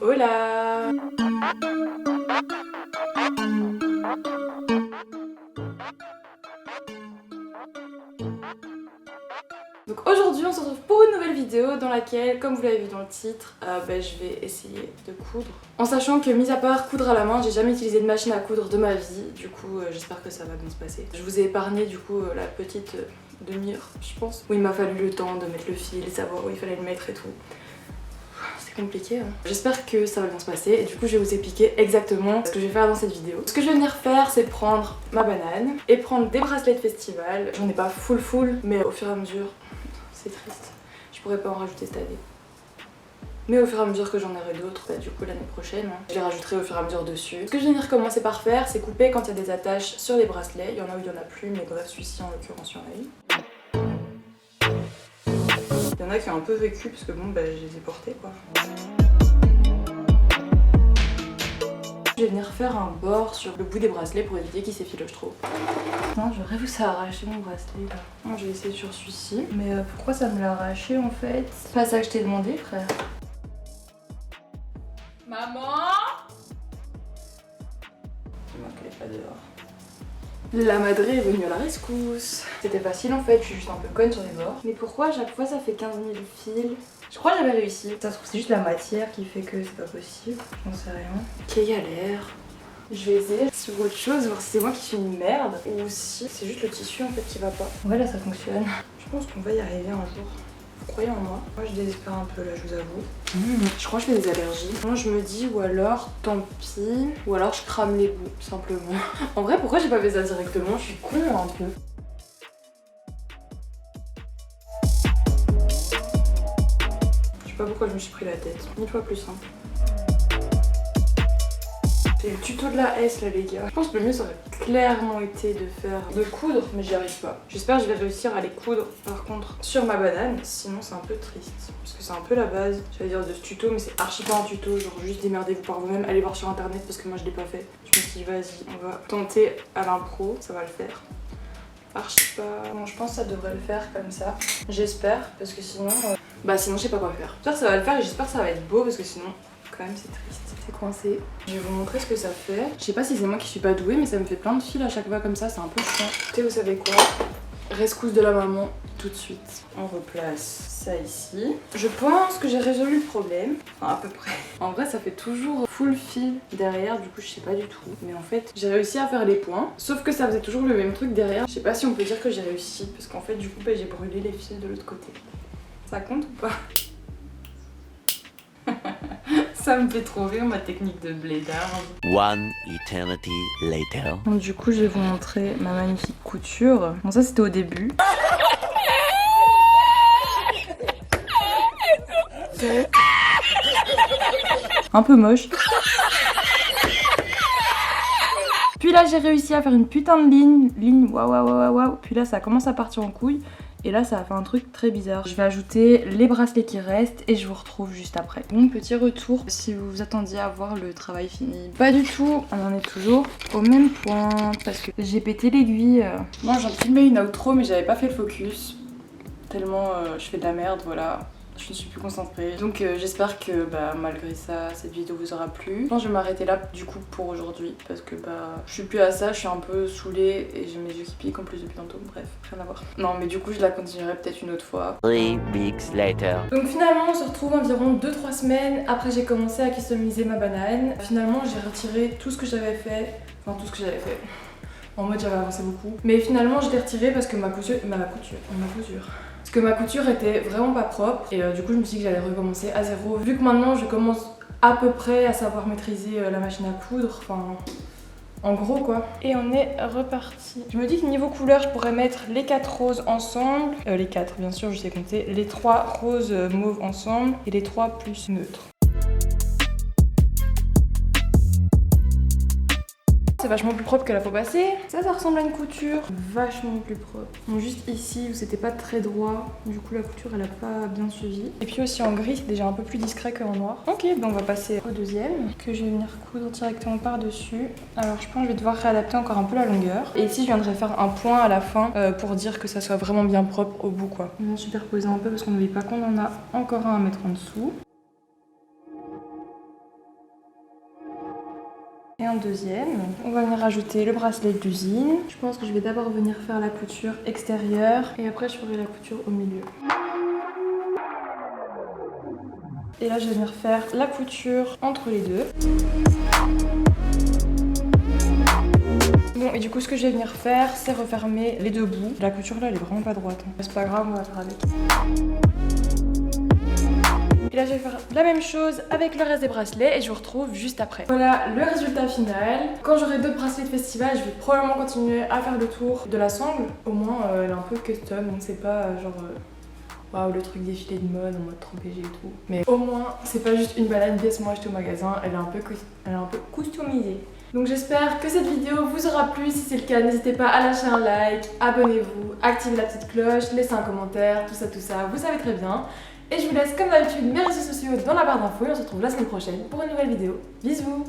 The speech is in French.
Hola! Donc aujourd'hui on se retrouve pour une nouvelle vidéo dans laquelle, comme vous l'avez vu dans le titre, je vais essayer de coudre. En sachant que mis à part coudre à la main, j'ai jamais utilisé de machine à coudre de ma vie, du coup j'espère que ça va bien se passer. Je vous ai épargné du coup la petite demi-heure je pense, où il m'a fallu le temps de mettre le fil, savoir où il fallait le mettre et tout. C'est compliqué hein. J'espère que ça va bien se passer et du coup je vais vous expliquer exactement ce que je vais faire dans cette vidéo. Ce que je vais venir faire c'est prendre ma banane et prendre des bracelets de festival. J'en ai pas full mais au fur et à mesure, c'est triste, je pourrais pas en rajouter cette année. Mais au fur et à mesure que j'en aurai d'autres, du coup l'année prochaine, hein, je les rajouterai au fur et à mesure dessus. Ce que je vais venir commencer par faire c'est couper quand il y a des attaches sur les bracelets. Il y en a où il y en a plus mais bref celui-ci en l'occurrence il y en a eu. Il y en a qui ont un peu vécu parce que bon je les ai portés quoi. Je vais venir faire un bord sur le bout des bracelets pour éviter qu'il s'effiloche trop. Non, j'aurais vu ça arracher mon bracelet là. Non, je vais essayer sur celui-ci. Mais pourquoi ça me l'a arraché en fait? C'est pas ça que je t'ai demandé frère. Maman! Dis-moi qu'elle est pas dehors. La madré est venue à la rescousse. C'était facile en fait, je suis juste un peu conne sur les bords. Mais pourquoi à chaque fois ça fait 15 000 fils? Je crois que j'avais réussi. Ça se trouve c'est juste la matière qui fait que c'est pas possible. J'en sais rien. Quelle galère. Je vais essayer sur autre chose, voir si c'est moi qui suis une merde ou si c'est juste le tissu en fait qui va pas. Ouais là ça fonctionne. Je pense qu'on va y arriver un jour. Vous croyez en moi? Moi je désespère un peu là, je vous avoue. Je crois que je fais des allergies. Moi je me dis ou alors tant pis, ou alors je crame les bouts simplement. En vrai pourquoi j'ai pas fait ça directement? Je suis con un peu. Je sais pas pourquoi je me suis pris la tête. 1000 fois plus simple. C'est le tuto de la S là les gars. Je pense que le mieux ça aurait clairement été de faire de coudre mais j'y arrive pas. J'espère que je vais réussir à les coudre par contre sur ma banane, sinon c'est un peu triste. Parce que c'est un peu la base, j'allais dire de ce tuto mais c'est archi pas un tuto, genre juste démerdez-vous par vous-même, allez voir sur internet parce que moi je l'ai pas fait. Je me suis dit vas-y on va tenter à l'impro, ça va le faire. Archi pas... Bon je pense que ça devrait le faire comme ça, j'espère parce que sinon... sinon je sais pas quoi faire. J'espère que ça va le faire et j'espère que ça va être beau parce que sinon quand même c'est triste. C'est coincé. Je vais vous montrer ce que ça fait. Je sais pas si c'est moi qui suis pas douée mais ça me fait plein de fils à chaque fois comme ça, c'est un peu chiant. Écoutez vous savez quoi? Rescousse de la maman tout de suite. On replace ça ici. Je pense que j'ai résolu le problème. Enfin à peu près. En vrai ça fait toujours full fil derrière, du coup je sais pas du tout. Mais en fait j'ai réussi à faire les points. Sauf que ça faisait toujours le même truc derrière. Je sais pas si on peut dire que j'ai réussi. Parce qu'en fait du coup j'ai brûlé les fils de l'autre côté. Ça compte ou pas? Ça me fait trop rire ma technique de blédard. One eternity later. Donc du coup je vais vous montrer ma magnifique couture. Bon ça c'était au début. Un peu moche. Puis là j'ai réussi à faire une putain de ligne, waouh. Puis là ça commence à partir en couille. Et là ça a fait un truc très bizarre. Je vais ajouter les bracelets qui restent et je vous retrouve juste après. Bon petit retour, si vous vous attendiez à voir le travail fini. Pas du tout, on en est toujours au même point parce que j'ai pété l'aiguille. Moi j'en filmé une outro mais j'avais pas fait le focus. Tellement je fais de la merde, voilà. Je ne suis plus concentrée. Donc j'espère que malgré ça, cette vidéo vous aura plu. Je pense que je vais m'arrêter là du coup pour aujourd'hui parce que je suis plus à ça, je suis un peu saoulée et j'ai mes yeux qui piquent en plus depuis tantôt. Bref, rien à voir. Non mais du coup je la continuerai peut-être une autre fois. 3 weeks later. Donc finalement on se retrouve environ 2-3 semaines après j'ai commencé à customiser ma banane. Finalement j'ai retiré tout ce que j'avais fait. Enfin tout ce que j'avais fait. En mode j'avais avancé beaucoup. Mais finalement je l'ai retiré parce que ma couture était vraiment pas propre et du coup je me suis dit que j'allais recommencer à zéro. Vu que maintenant je commence à peu près à savoir maîtriser la machine à coudre, enfin en gros quoi. Et on est reparti. Je me dis que niveau couleur je pourrais mettre les 4 roses ensemble. Les 4 bien sûr je sais compter. Les 3 roses mauves ensemble et les 3 plus neutres. C'est vachement plus propre que la fois passée. Ça ressemble à une couture vachement plus propre. Bon, juste ici où c'était pas très droit, du coup la couture elle a pas bien suivi. Et puis aussi en gris c'est déjà un peu plus discret qu'en noir. Ok, donc on va passer au deuxième que je vais venir coudre directement par dessus. Alors je pense que je vais devoir réadapter encore un peu la longueur. Et ici je viendrai faire un point à la fin pour dire que ça soit vraiment bien propre au bout quoi. On va superposer un peu parce qu'on n'oublie pas qu'on en a encore un à mettre en dessous. et un deuxième. On va venir rajouter le bracelet d'usine. Je pense que je vais d'abord venir faire la couture extérieure et après je ferai la couture au milieu. Et là je vais venir faire la couture entre les deux. Bon, et du coup ce que je vais venir faire c'est refermer les deux bouts. La couture là elle est vraiment pas droite, hein. C'est pas grave, on va faire avec. Et là je vais faire la même chose avec le reste des bracelets et je vous retrouve juste après. Voilà le résultat final. Quand j'aurai d'autres bracelets de festival, je vais probablement continuer à faire le tour de la sangle. Au moins elle est un peu custom, donc c'est pas genre waouh le truc défilé de mode en mode trop BG et tout. Mais au moins c'est pas juste une banane piècement achetée au magasin, elle est un peu customisée. Donc j'espère que cette vidéo vous aura plu. Si c'est le cas, n'hésitez pas à lâcher un like, abonnez-vous, activez la petite cloche, laissez un commentaire, tout ça, vous savez très bien. Et je vous laisse comme d'habitude mes réseaux sociaux dans la barre d'infos et on se retrouve la semaine prochaine pour une nouvelle vidéo. Bisous!